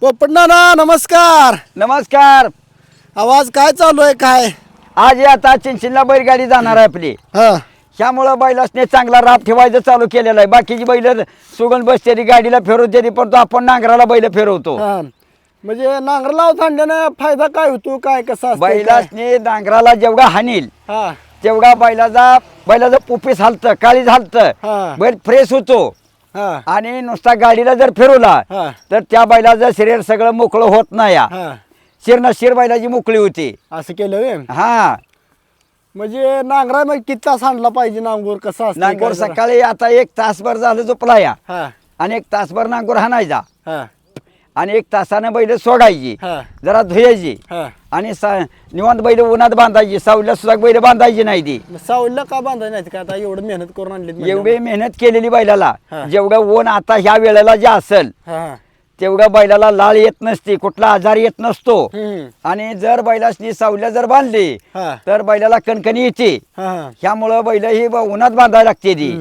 पोपटनाना नमस्कार. नमस्कार. आवाज काय चालू आहे काय? आज आता चिंचिनला बैलगाडी जाणार आहे आपली. हा त्यामुळं बैलासने चांगला राब ठेवायचं चालू केलेलं आहे. बाकीची बैल सुगंध बसतेली गाडीला फिरवते, पण आपण नांगराला बैल फिरवतो. हा म्हणजे नांगर लावत आणल्यानं फायदा काय होतो काय कसं असतं काय? बैलासने नांगराला जेवढा हानील हा तेवढा बैलाचं पुपीस हालतं, काळीज हालतं, हा. बैल फ्रेश होतो. हा आणि नुसता गाडीला जर फिरवला हा तर त्या बैलाचं शरीर सगळं मोकळं होत नाही. हा शिर बैलाची मोकळी होती. असं केलं व्हय? हा म्हणजे नांगरा मग किती तास आणला पाहिजे नांगूर कसं असतं नांगोर काय जरा? सकाळी आता 1 तासभर झालं झोपला या हा आणि 1 तासभर नांगोर हाणायचा हा आणि 1 तासानं बैल सोडायची, हा जरा धुयायची हा. आणि निवांत बैल उन्हात बांधायची. सावलीला सुद्धा बैल बांधायची नाही ती. मग सावलीला का बांधायचं नाही का? आता एवढं मेहनत करून आणली एवढी मेहनत केलेली बैलाला, हा. जेवढं ऊन आता ह्या वेळेला जे असेल हा तेवढं बैलाला लाळ येत नसते, कुठला आजार येत नसतो. हम्म. आणि जर बैलासनी सावलीला जर बांधली हा तर बैलाला कणकणी येते. हा ह्यामुळं बैल ही उन्हात बांधायला लागते ती.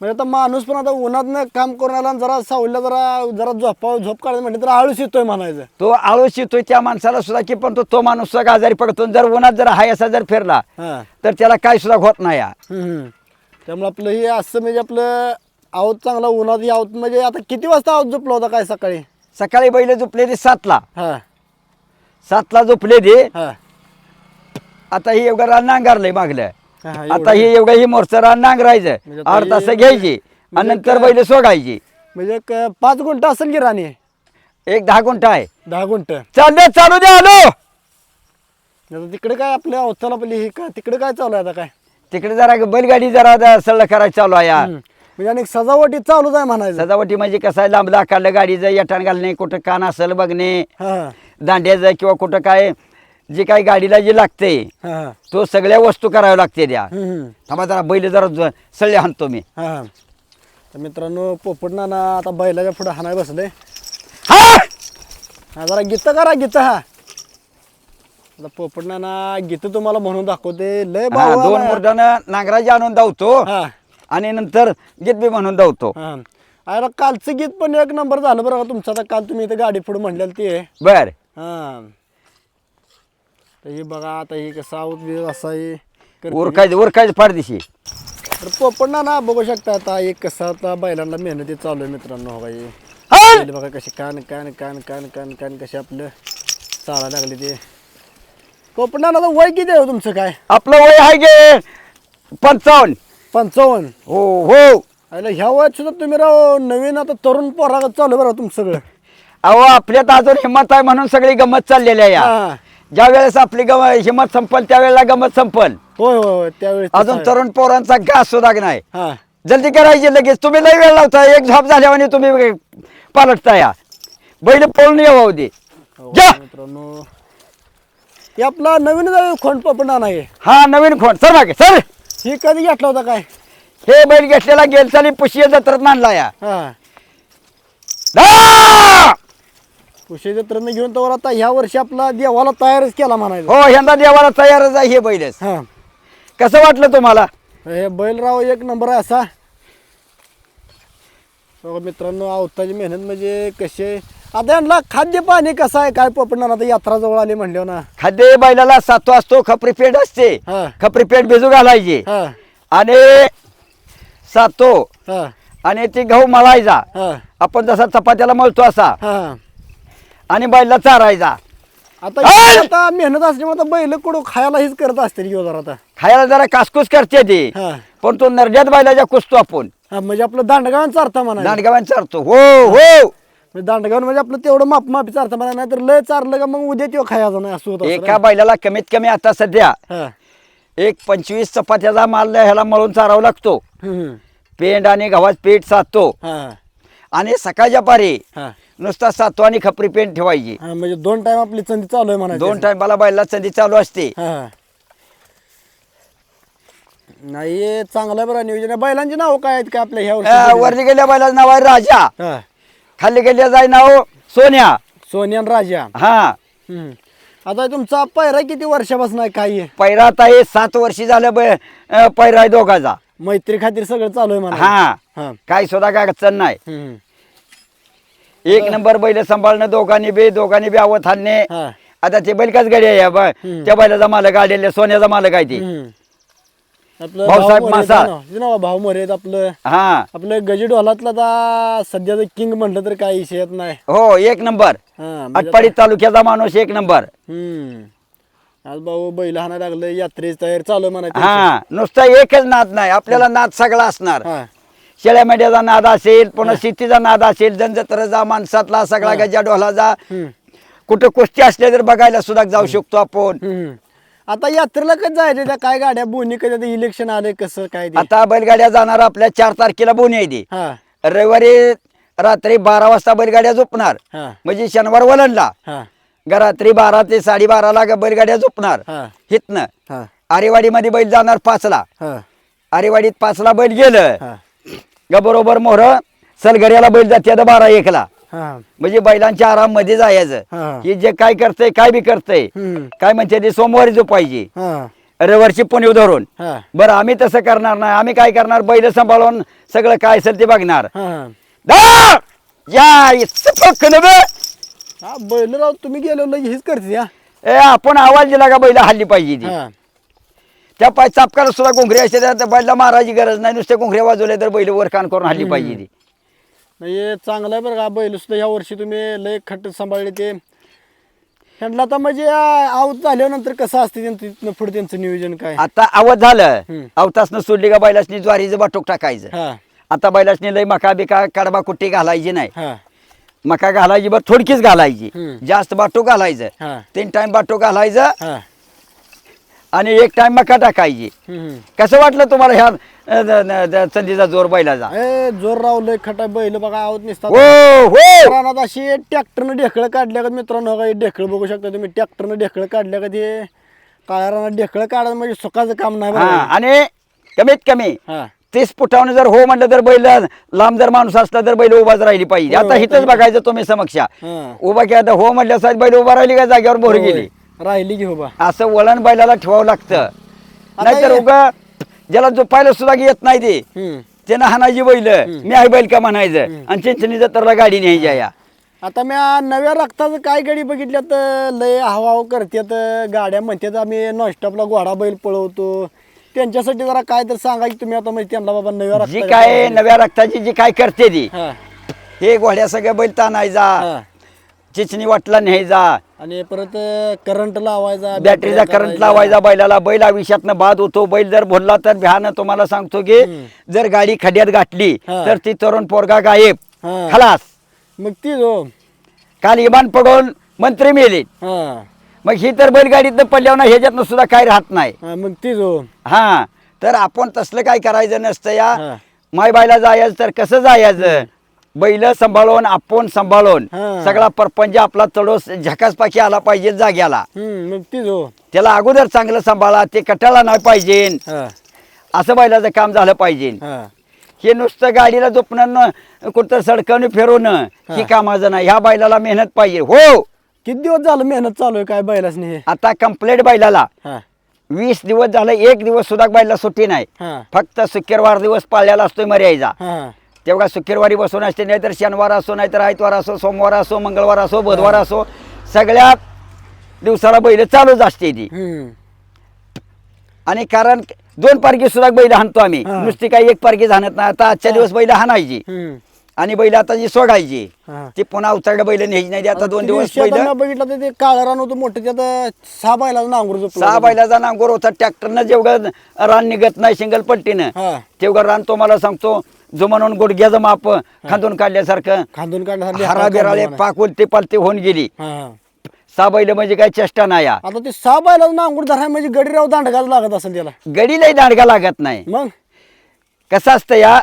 म्हणजे आता माणूस पण आता उन्हात काम करून आला आणि जरा सावलीला जरा झोप काढायला म्हटलं तर आळस येतोय म्हणायचं. तो आळस येतोय त्या माणसाला सुद्धा की, पण तो माणूस सुद्धा आजारी पडतो. जर उन्हात जर हाय असा जर फिरला हा तर त्याला काय सुद्धा होत नाही. त्यामुळे आपलं हे असं म्हणजे आपलं आऊत चांगला उन्हात आऊत म्हणजे आता किती वाजता आऊत झोपला होता काय सकाळी? सकाळी बैल झोपले ते 7ला. हा 7ला झोपले ते. हा आता ही एवढं रान नांगरलंय मागलं. हा, आता एवढं. ही एवढं ही मोरचं रान नांगरायचं, म्हणजे आता 8 तास हे- घ्यायची आणि म्हणजे नंतर काय- बैल सोडायची. म्हणजे 5 गुंठ असेल की राणी? एक 10 गुंठ आहे. 10 गुंठ. चालू द्या आलो. आता तिकडे काय आपल्या अवताला आपली हे काय तिकडे काय चालू आहे आता काय? तिकडे जरा बैलगाडी जरा सळलं करायचं चालू आहे. म्हणजे आणि सजावटी चालूच आहे म्हणायचं. सजावटी म्हणजे कसं आहे, लांब काढलं गाडीचं यटाण घालणे, कुठं कान असेल बघणे, हा दांड्याचं किंवा कुठं काय जे काही गाडीला जे लागते हा तो सगळ्या वस्तू कराव्या लागते त्या. हम्म. थांबा जरा बैल जरा सळले हाणतो मी. हा तर मित्रांनो पोपटनाना आता बैलाच्या पुढे हाणाय बसले. हा हा जरा गीत करा गीत. हा आता पोपटनाना गीत तुम्हाला म्हणून दाखवते. लय हा, भाऊ 2 आला. मुर्दानं नांगराची आणून धावतो हा आणि नंतर गीत बी म्हणून धावतो. हा अरे कालचं गीत पण 1 नंबर झालं बरं का तुमचं. आता काल तुम्ही इथं गाडी पुढे म्हणलेलं ते. बर हा तर हे बघा आता हे कसं आऊत बिऊत असा आहे करते. उरकायचं फारदिशी. तर पोपटनाना बघू शकता आता एक कसं आता बैलांना मेहनती चालू आहे मित्रांनो. हो बाई हाल! बैल बघा कशी कान कान कान कान कान कान कसे आपलं चालायला लागले ते. पोपटनाना वय किती आहे हो तुमचं काय? आपलं वय आहे गे 55. 55. हो हो. अरे ह्या वयात सुद्धा तुम्ही राव नवीन आता तरुण पोरागत चालू आहे बरं तुमचं सगळं. अहो आपल्यात अजून हिंमत आहे म्हणून सगळी गंमत चाललेली आहे. हा. ज्या वेळेस आपली हिंमत संपल त्यावेळेला गंमत संपल. होय होय होय त्यावेळेस अजून तरुण पोरांचा घास सुद्धा नाही. हा जल्दी करायची लगेच. तुम्ही लई वेळ लावता, एक झोप झाल्यावर तुम्ही पालटताय. बैल पळून यावं दे. हो, जा. मित्रांनो हे आपला नवीन खोंड पोपटनाना आहे. हा नवीन खोंड सर मागे सर. ही कधी घेतला होता काय? हे बैल घेतलेला गेल चाली पुशिया जत्रात आणला या. हा दा! पुशे जत्रेनं घेऊन तर आता ह्या वर्षी आपला देवाला तयारच केला म्हणायचं. हो यंदा देवाला तयारच आहे हे बैलच. हा कसं वाटलं तुम्हाला? हे बैलराव 1 नंबर आहे असा. बघा मित्रांनो अवताची मेहनत म्हणजे कसे आता यांना खाद्य पाणी कसं आहे काय पोपटनाना? आता यात्रा जवळ आली म्हणल्यावर ना. खाद्य बैलाला सातो असतो, खपरी पेंड असते, हा खपरी पेंड भिजू घालायची हा आणि सातो हा आणि ती गहू मळायचा. हा आपण जसा चपात्याला मळतो असा हा आणि बैला चारायचा. आता ही आता मेहनत असल्यामुळे आता बैल कुठं खायला हीच करत असते की जरा आता. खायला जरा कासकूस करते ती, हा पण तो नरड्यात बैलाच्या कुसतो आपण. हा म्हणजे आपलं दांडगावन चारता म्हणा. दांडगावान चारतो. हो हो. दांडगावन म्हणजे आपलं तेवढं मापी चारता म्हणा. नाही तर लय चारलं का मग उद्या तेव्हा खायचं नाही असं होतं. एका बैलाला कमीत कमी आता सध्या हा एक 25 चपात्याचा माल ह्याला मळून चारावा लागतो. हम्म. पेंड आणि गव्हात पीठ साधतो हा आणि सकाळच्या पारी हा नुसता सातो आणि खपरी पेंड ठेवायची. हा म्हणजे 2 टाइम आपली संधी चालू आहे म्हणा. 2 टायमाला बैला संधी चालू असते. हा नाही हे चांगलं आहे बरं नियोजन. बैलांची नाव काय आहेत का आपल्या ह्या वर्षी? वरती गेल्या बैलाचं नाव आहे राजा, हा खाली गेल्या जाय नाव सोन्या. सोनियन राजा. हा हम्म. आता तुमचा पैरा किती वर्षापासून आहे काय आहे? पैरा आता हे 7 वर्षी झालं पैरा आहे दोघाचा. मैत्री खातीर सगळं चालू आहे म्हणा. हा हा काही सुद्धा काय अडचण नाही. हम्म. एक नंबर बैल सांभाळणं दोघांनी बी आवत हाणणे. हा. आता ते बैल काच गाडी आहे बा त्या बैलाचा मालक आलेल्या सोन्याचा मालक आहे ते. आपलं भाऊसाहेब भाऊ मोरे मासा. ना भाऊ मोरे आहेत आपलं. हा आपलं गजी ढोलातला आता सध्याचं किंग म्हटलं तर काही विषय येत नाही. हो एक नंबर हा, म्हणजे आटपाडी तालुक्याचा माणूस एक नंबर. आज भाऊ बैल हाणा लागलं यात्रेची तयारी चालू आहे म्हणायचं. हा नुसता एकच नाद नाही आपल्याला नाद सगळा असणार. हा. शेळ्या मेंढ्याचा नाद असेल पुन्हा शेतीचा नाद असेल जंजत्राचा माणसातला सगळा गजा ढोलाचा. कुठं कुस्ती असल्या तर बघायला सुद्धा जाऊ शकतो आपण. आता यात्रेला कधी जायचं त्या काय गाड्या बोनी कधी इलेक्शन आले कसं काय ते? आता बैलगाड्या जाणार आपल्या 4 तारखेला बोनी आहे ती. हा. रविवारी रात्री 12 वाजता बैलगाड्या झोपणार. हा. म्हणजे शनिवार वलंडला हा. रात्री 12 ते 12:30 बैलगाड्या झोपणार. हा. हितनं हा. आरेवाडीमध्ये बैल जाणार 5ला. हा. आरेवाडीत 5ला बैल गेलं हा. का बरोबर मोर सलगड्याला बैल जाते 12-1ला. हा. म्हणजे बैलांच्या आराम मध्ये जायचं. हा. हे जे काय करतंय काय बी करतंय काय म्हणते ते सोमवारी झोपायची हा. रविवारची पुणे धरून. हा. बरं आम्ही तसं करणार नाही. आम्ही काय करणार बैल सांभाळून सगळं काय असेल ते बघणार. हा. दा! या इतकं फक्क नव्हे. हा बैल राव तुम्ही गेलो लगे हेच करते या. ए आपण आवाज दिला का बैल हल्ली पाहिजे ती. हा. त्या पाय चापकाला सुद्धा घोंगरे असते त्या बैला मारायची गरज नाही. नुसते घोंगरे वाजवले तर बैल वर कान करून हल्ली पाहिजे ती. म्हणजे चांगलं आहे बरं का बैल सुद्धा ह्या वर्षी तुम्ही लय खट्ट सांभाळले ते. ह्यांना आता म्हणजे आऊत झाल्यानंतर कसं असते त्यांचं तिथनं पुढे त्यांचं नियोजन काय? आता आवाज झालं अवतासनं सोडली का बैलासनी ज्वारीचं बाटोक टाकायचं. हा. आता बैलासनी लय मका बिका कडबा कुट्टी घालायची नाही. हा. मका घालायची बरं थोडकीच घालायची. जास्त बाटो घालायचं. हा. 3 टाइम बाटो घालायचं हा. आणि 1 टाइम मका टाकायची. कसं वाटलं तुम्हाला ह्या संधीचा जोर बैलाचा? ए जोर रावलंय खटा बैल बघा आवत नसतात. हो हो रानात अशी ट्रॅक्टरनं ढेकळं काढल्या का मित्रांनो काही ढेकळं बघू शकता तुम्ही. ट्रॅक्टरनं ढेकळं काढल्या का ते काळ्या रानात ढेकळं काढायचं म्हणजे सुखाचं काम नाही हा. बरं. आणि कमीत कमी हा. 30 फुटावनं जर हो म्हटलं तर बैल लांब जर माणूस असला तर बैल उभाच राहिली पाहिजे. हो, आता इथंच बघायचं तुम्ही समक्षा हा. उभा की आता हो म्हटल्यासाठी बैल उभा राहिली का जागेवर बोर गेली. राहिली की हो बा. असं वळण बैलाला ठेवावं लागतं. नाहीतर उगा ज्याला झोपायला सुद्धा येत नाही ते त्यानं हाणायची बैल मी आहे बैल का म्हणायचं आणि चिंचणी जत्रला गाडी न्यायच्या या. आता मी नव्या रक्ताचं काय गाडी बघितल्यात लय हवाव करतात गाड्या म्हणतात आम्ही नॉनस्टॉपला घोडा बैल पळवतो. त्यांच्यासाठी जरा काय तर सांगा की तुम्ही आता म्हणजे त्यांना बाबा नव्या जी रक्ताचं काय नव्या रक्ताची जी काय करते ती हा. हे घोड्या सगळ्या बैल ताणायचा हा. चिचणी वाटला न्यायचा आणि परत करंट लावायचा बॅटरीचा करंट लावायचा बैलाला. बैल आयुष्यातनं बाद होतो. बैल जर भरला तर भ्यानं तुम्हाला सांगतो की जर गाडी खड्यात गाठली हा. तर ती तरुण पोरगा गायब हा. खलास. मग ती जो काल इमान पडून मंत्री मेले. हा. मग ही तर बैलगाडीतनं पडल्यावर ह्याच्यातनं सुद्धा काय राहत नाही. हा, मग ती जो हा तर आपण तसलं काय करायचं नसतं या. हा. माय बायला जायचं तर कसं जायचं बैल सांभाळून आपण सांभाळून हा. सगळा परपंच आपला चढोस झकास पाकी आला पाहिजे जाग्याला. मग ती जो त्याला अगोदर चांगलं सांभाळा ते कटाळा नाही पाहिजे हा. असं बैलाचं काम झालं पाहिजे. हा. हे नुसतं गाडीला झोपणं कुठं सडकवणं फिरवणं ही कामाचं नाही. ह्या बैलाला मेहनत पाहिजे. हो किती दिवस झालं मेहनत चालू आहे काय बैलाच नाही? आता कंप्लेंट बैलाला हा. 20 दिवस झालं 1 दिवस सुद्धा बैलाला सुट्टी नाही. हा. फक्त शुक्रवार दिवस पाळलेला असतोय मर्यादा. हा. तेवढा शुक्रवारी बसून असते नाहीतर शनिवार असो नाहीतर आयतवार असो सोमवार असो मंगळवार असो बुधवार असो सगळ्या दिवसाला बैल चालूच असते ती. आणि कारण 2 पारखी सुद्धा बैल हाणतो आम्ही. हा. नुसती काही 1 पारखी हाणत नाही. आता आजच्या दिवस बैल हाणायची आणि बैल आता जी सोडायची हा. ती पुन्हा उचलडं बैल न्यायची नाही. आता 2 दिवस बैल बघितलं तर ते काळं रान होतं मोठं त्यात 6 बैलाचं नांगूर झोपलं 6 बैलाचा नांगोर होता. ट्रॅक्टरनं जेवढं रान निघत नाही सिंगल पट्टीनं हा. तेवढं रान तुम्हाला सांगतो जो म्हणून गुडघ्याचं माप खांदून काढल्यासारखं खांदून काढण्यासाठी हरा बिराळे पाक उलटी पालती होऊन गेली. 6 बैल म्हणजे काय चेष्टा नाही या. आता ते 6 बैलाचं नांगूर धराय म्हणजे गडी राव दांडगाच लागत असेल त्याला. गडीलाही दांडगा लागत नाही. मग कसं असतं या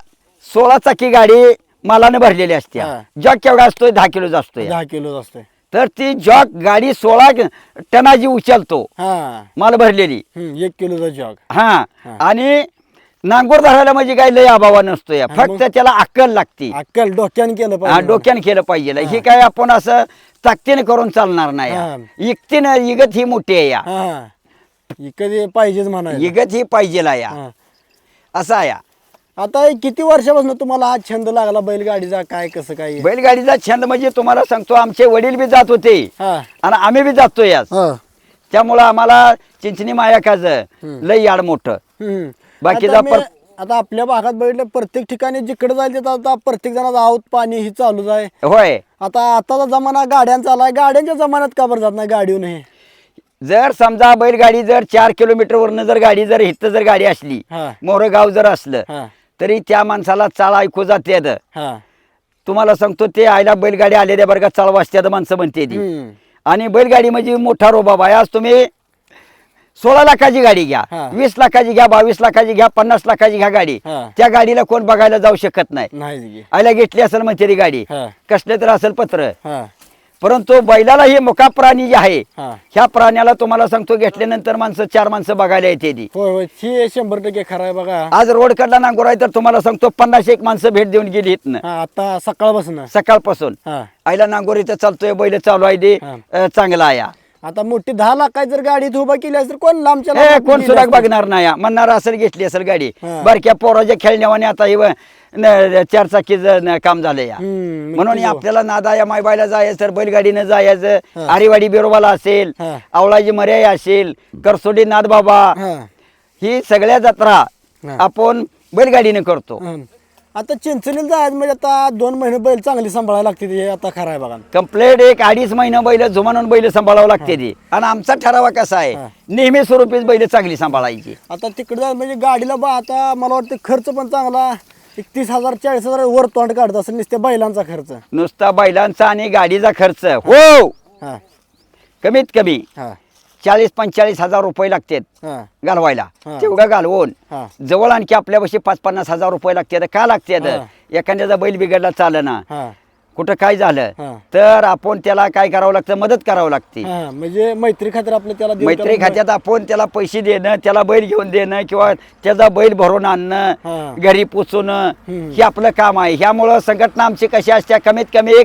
16 चाकी गाडी मालाने भरलेली असते. हा. जॉक केवढा असतोय 10 किलोचा असतोय. 10 किलो असते. तर ती जॉक गाडी 16 टनाची उचलतो हा. माल भरलेली. 1 किलोचा जॉग. हा हा. आणि नांगोर धरायला म्हणजे काही लय अभावा नसतो या. फक्त त्याला अक्कल लागते. अक्कल डोक्याने केलं हा पाहिजे. डोक्याने केलं पाहिजे. ही काय आपण असं ताकदीने करून चालणार नाही. हा. इकतीनं इगत ही मोठी आहे या. हा. कधी पाहिजेच म्हणायचं. इगत ही पाहिजे या. हा. असा या आता हे किती वर्षापासून तुम्हाला हा छंद लागला बैलगाडीचा, काय कसं काय? बैलगाडीचा छंद म्हणजे तुम्हाला सांगतो, आमचे वडील बी जात होते हा आणि आम्ही बी जातो यास. हा. त्यामुळं आम्हाला चिंचणी मायाकाच लय याड मोठं. हम्म. बाकीचा आता आता आपल्या भागात बघितलं प्रत्येक ठिकाणी जिकडे जाईल तिथं आता प्रत्येक जणाचा आऊत पाणी ही चालूच आहे. होय, आताचा जमाना गाड्यांचा आलाय, गाड्यांच्या जमान्यात का बरं जात नाही गाडीहून हे? जर समजा बैलगाडी जर 4 किलोमीटर वरनं जर गाडी जर इथं जर गाडी असली, हा मोरगाव जर असलं, हा तरी त्या माणसाला चाळ ऐकू जाते. हा. तुम्हाला सांगतो, ते आयला बैलगाडी आलेल्या बरं चाळ वाजत्यात माणसं म्हणते ती. हम्म. आणि बैलगाडी म्हणजे मोठा रोबाब आहे. आज तुम्ही 16 लाखाची गाडी घ्या, हा. 20 लाखाची घ्या, 22 लाखाची घ्या, 50 लाखाची घ्या गाडी, हा. त्या गाडीला कोण बघायला जाऊ शकत नाही. नाही जी. आयला घेतली असेल म्हणते ती गाडी, हा कसले तर असेल पत्र. हा परंतु बैलाला हे मुका प्राणी जे आहे, हा. ह्या प्राण्याला तुम्हाला सांगतो घेतल्यानंतर माणसं 4 माणसं बघायला येते ती. होय होय, ही 100% खरं आहे बघा. आज रोड कडला नांगोर आहे तर तुम्हाला सांगतो 50-1 माणसं भेट देऊन गेली इथनं हा, आता सकाळपासून. सकाळपासून. हा. आईला नांगोर इथं चालतोय, बैल चालू आहे ते हा. चांगला आहे. आता मोठी 10 लाखाची जर गाडी उभा केली असेल तर कोण लांबच्या हे लांब कोण गेली सुद्धा असती. बघणार नाही, म्हणणार असेल घेतली असेल गाडी. हा. बारक्या पोराच्या खेळण्यावाने आता हे 4 चाकीचं काम झालं या. हम्म, म्हणून नक्कीच हो. आपल्याला नादा या मायबायला जायचं तर बैलगाडीनं जायचं. हा. आरेवाडी बिरोबाला असेल, हा. आवळाजी मर्याय असेल, करसोडी नाथ बाबा, हा. ही सगळ्या जत्रा हा. आपण बैलगाडीने करतो. हम्म. आता चिंचणीला जायचं म्हणजे आता 2 महिने बैल चांगली सांभाळायला लागते, हे आता खरं आहे बघा. कंप्लेट 1-2.5 महिना बैल जुमानून बैल सांभाळावं लागते ती. आणि आमचा ठरावा कसा आहे, हा. नेहमी स्वरूपीच बैल चांगली सांभाळायची. आता तिकडे जायचं म्हणजे गाडीला आता मला वाटतं खर्च पण चांगला 30,000-40,000 वर तोंड काढत असेल नुसत्या बैलांचा खर्च. नुसता बैलांचा आणि गाडीचा खर्च हो हा कमीत कमी हा 40-45 हजार रुपये लागतात हा घालवायला. हा. तेवढं घालवून हा जवळ आणखी आपल्यापाशी 5-50 हजार रुपये लागतात. का लागतात? हा. एखाद्याचा बैल बिघडला चालना, हा कुठं काय झालं हा. तर आपण त्याला काय करावं लागतं, मदत करावं लागते. हा. म्हणजे मैत्री खातर आपलं त्याला देऊन मैत्री त्याला- खात्यात आपण त्याला पैसे देणं, त्याला बैल घेऊन देणं किंवा त्याचा बैल भरून हा. आणणं, घरी पोचवणं, हम्म. हे आपलं काम आहे. ह्यामुळं संघटना आमची कशी असते, कमीत कमी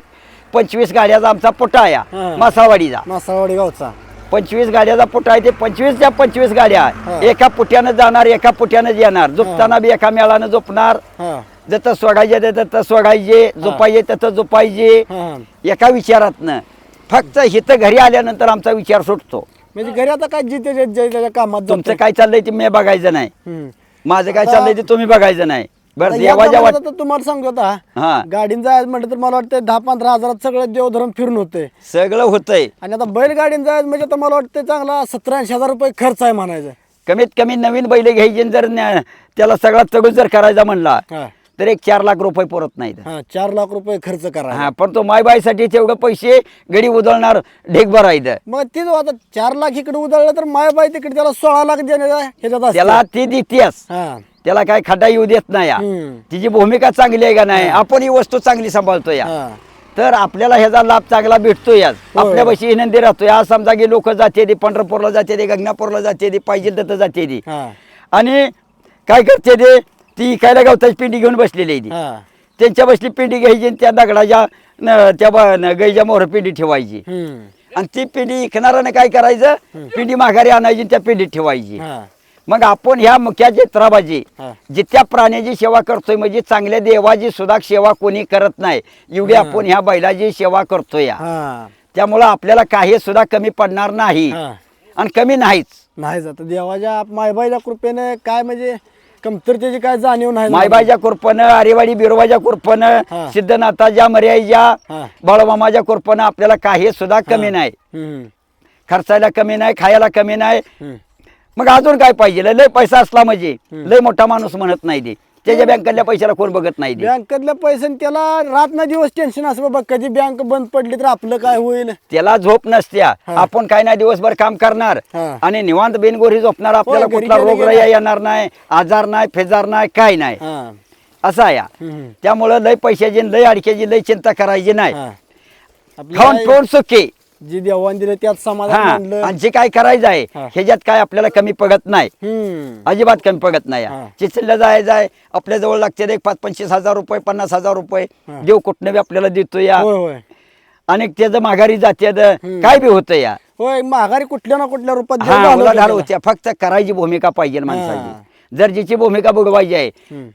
25 गाड्याचा आमचा पुटा आहे हा. मासावाडीचा. मासावाडी गावचा. 25 गाड्याचा पुटा आहे. ते 25च्या 25 गाड्या हा. एका पुट्यानं जाणार, एका पुट्यानं येणार. झोपताना बी एका मेळानं झोपणार. हा जत सोडायचे तत सोडायचे, झोपायचे तत झोपायचे. हा. एका विचारातनं फक्त हिथं घरी आल्यानंतर आमचा विचार सुटतो. म्हणजे घरी आता काय जिथे त्याच्या कामात तुमचं जमतंय. काय चाललंय ते मी बघायचं नाही, हम्म. माझं काय आता- चाललंय ते तुम्ही बघायचं नाही. बरं आता या देवाच्या वाट जमान्यात आता तुम्हाला सांगतो आता हा गाडीन जायचं म्हटलं तर मला वाटतं 10-15 हजारात सगळं देवधर्म फिरून होते. सगळं होतंय. आणि आता बैलगाडीन जायचं म्हणजे आता मला वाटतं चांगला 70-80 हजार रुपये खर्च आहे म्हणायचं. कमीत कमी नवीन बैल घ्यायचे आणि जर त्याला सगळा तगून जर करायचा म्हणला हा तर 4 लाख रुपये पुरत नाहीत. हा 4 लाख रुपये खर्च करा. हा पण तो मायबाईसाठी तेवढं पैसे गडी उधळणार ढेक भरायचं. मग तीच आता 4 लाख इकडे उधळलं तर मायबाई तिकडे त्याला 16 लाख देण्याचा ह्याच्यात असते. त्याला ती देतेस, हा त्याला काय खड्डा येऊ देत नाही या. हम्म. तिची भूमिका चांगली आहे का नाही, आपण ही वस्तू चांगली सांभाळतो या, हा तर आपल्याला ह्याचा लाभ चांगला भेटतो याच. होय. आपल्या पैसे विनंती राहतोय. आज समजा की लोक जाते ती पंढरपूरला जाते ती, गंगापूरला जाते ती, पाहिजे तिथं जाते ती, हा आणि काय करते ते, ती इकायला गवताची पिंडी घेऊन बसलेली आहे ती. हा त्यांच्या बसली पिंडी घ्यायची आणि त्या दगडाच्या त्या गाईच्या मोहर पिंडी ठेवायची. हम्म. आणि ती पिंडी इकणाराने काय करायचं, पिंडी माघारी आणायची आणि त्या पिंडीत ठेवायची. हा मग आपण ह्या मुख्या चित्राबाजी हा. जित्या प्राण्याची सेवा करतोय, म्हणजे चांगल्या देवाची सुद्धा सेवा कोणी करत नाही एवढी आपण ह्या बैलाची सेवा करतोय. हा त्यामुळं आपल्याला काही सुद्धा कमी पडणार नाही हा. आणि कमी नाहीच. नाही जात देवाच्या मायबाईच्या कृपेने काय म्हणजे कमतरतेची काय जाणीव नाही. मायबाईच्या कृपनं, आरेवाडी बिरोबाच्या कृपनं, हा. सिद्धनाथाच्या मर्याईच्या, हा. बाळमामाच्या कृपनं आपल्याला काही सुद्धा कमी नाही. हम्म. खर्चायला कमी नाही, खायला कमी नाही. हम्म. मग अजून काय पाहिजे, लय पैसा असला म्हणजे लय मोठा माणूस म्हणत नाही ते. त्याच्या बँकेतल्या पैशाला कोण बघत नाही ते. बँकेतल्या पैशाने त्याला रात ना दिवस टेन्शन असं बाबा कधी बँक बंद पडली तर आपलं काय होईल. त्याला झोप नसत्या. हा. आपण काय नाही दिवसभर काम करणार हा. आणि निवांत बिनगोरी झोपणार. आपल्याला घरी कुठला गेलं रोगराई गेलं. येणार नाही, आजार नाही, फेजार नाही, काय नाही. हा. असं आहे. हम्म. त्यामुळं लय पैशाची, लय अडक्याची, लय चिंता करायची नाही. हा. आपली खाऊन आई पिऊन सुखी. जी देवान दिले त्यात समाधान हा मानलं. आणि जे काय करायचं आहे हा. ह्याच्यात काय आपल्याला कमी पडत नाही, हम्म. अजिबात कमी पडत नाही. हा. चिचलीला जायचं आहे, आपल्या जवळ लागते 5-25 हजार रुपये, 50 हजार रुपये हा. देव कुठनं बी आपल्याला देतो या. होय होय आणि त्याचं माघारी जाते काय बी होतं या. होय माघारी कुठल्या ना कुठल्या रूपात देव हा घालवतो उलाढाल त्याला. होत्या. फक्त करायची भूमिका पाहिजे माणसाची. जर भूमिका बघवायची आहे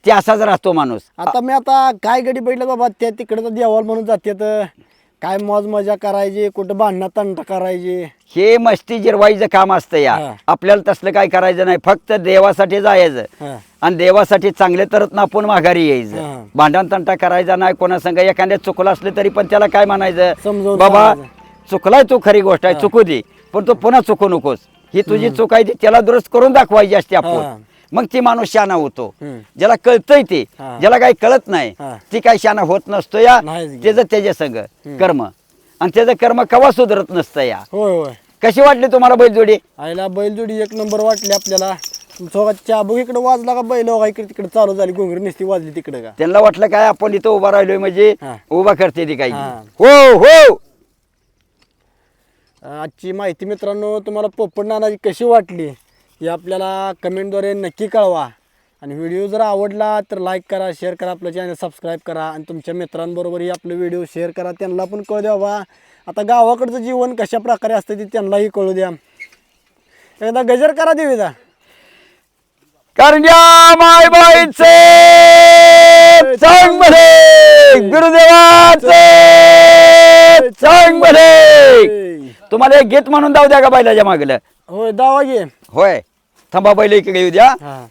ते असाच राहतो माणूस. आता मी आता काय गडी बघितलं बाबा त्या तिकडे तर देवाल म्हणून जातात काय मौज मजा करायची कुठं भांडणं तंटा करायची. हे मस्ती जिरवायचं काम असतं या. हा. आपल्याला तसलं काय करायचं नाही, फक्त देवासाठी जायचं हा. आणि देवासाठी चांगले तरच आपण माघारी हा. यायचं. भांडण तंटा करायचा नाही कोणा संग. एखाद्या चुकलं असलं तरी पण त्याला काय म्हणायचं, समजावून बाबा सांगायचं. चुकलाय तू, खरी गोष्ट आहे, चुकू दे, पण तू पुन्हा चुकू नकोस. ही तुझी चूक आहे ती त्याला दुरुस्त करून दाखवायची असते हा. आपण. मग ती माणूस शाना होतो. हम्म. ज्याला कळतंय ते, हा. ज्याला काही कळत नाही हा. ती काही शाना होत नसतो या. नाहीच की. त्याचं त्याच्या संग कर्म, आणि त्याचं कर्म कवा सुधरत नसतं या. होय होय. कशी वाटली तुम्हाला बैलजोडी? आईला बैलजोडी एक नंबर वाटली आपल्याला. चाबूक इकडे वाजला का बैल बघा इकडे तिकडे चालू झाली, घोंगरी नुसती वाजली तिकडे का. त्यांना वाटलं काय आपण इथं उभा राहिलोय म्हणजे हा. उभा करते ती काही. हा. हो हो. आजची माहिती मित्रांनो तुम्हाला पोपट नानाची कशी वाटली हे आपल्याला कमेंटद्वारे नक्की कळवा. आणि व्हिडिओ जर आवडला तर लाईक करा, शेअर करा, आपलं चॅनल सबस्क्राईब करा आणि तुमच्या मित्रांबरोबरही आपलं व्हिडिओ शेअर करा. त्यांना पण कळू द्या बा आता गावाकडचं जीवन कशा प्रकारे असतं ते त्यांनाही कळू द्या. एकदा गजर करा देवीचा. करण्या मायबाईचे चांग भले, गुरुदेवाचे चांग भले. तुम्हाला एक गीत म्हणून जाऊ द्या का बैलाच्या मागलं? होय दावा घे. होय, थांबा बैल इकडे येऊ द्या. हा.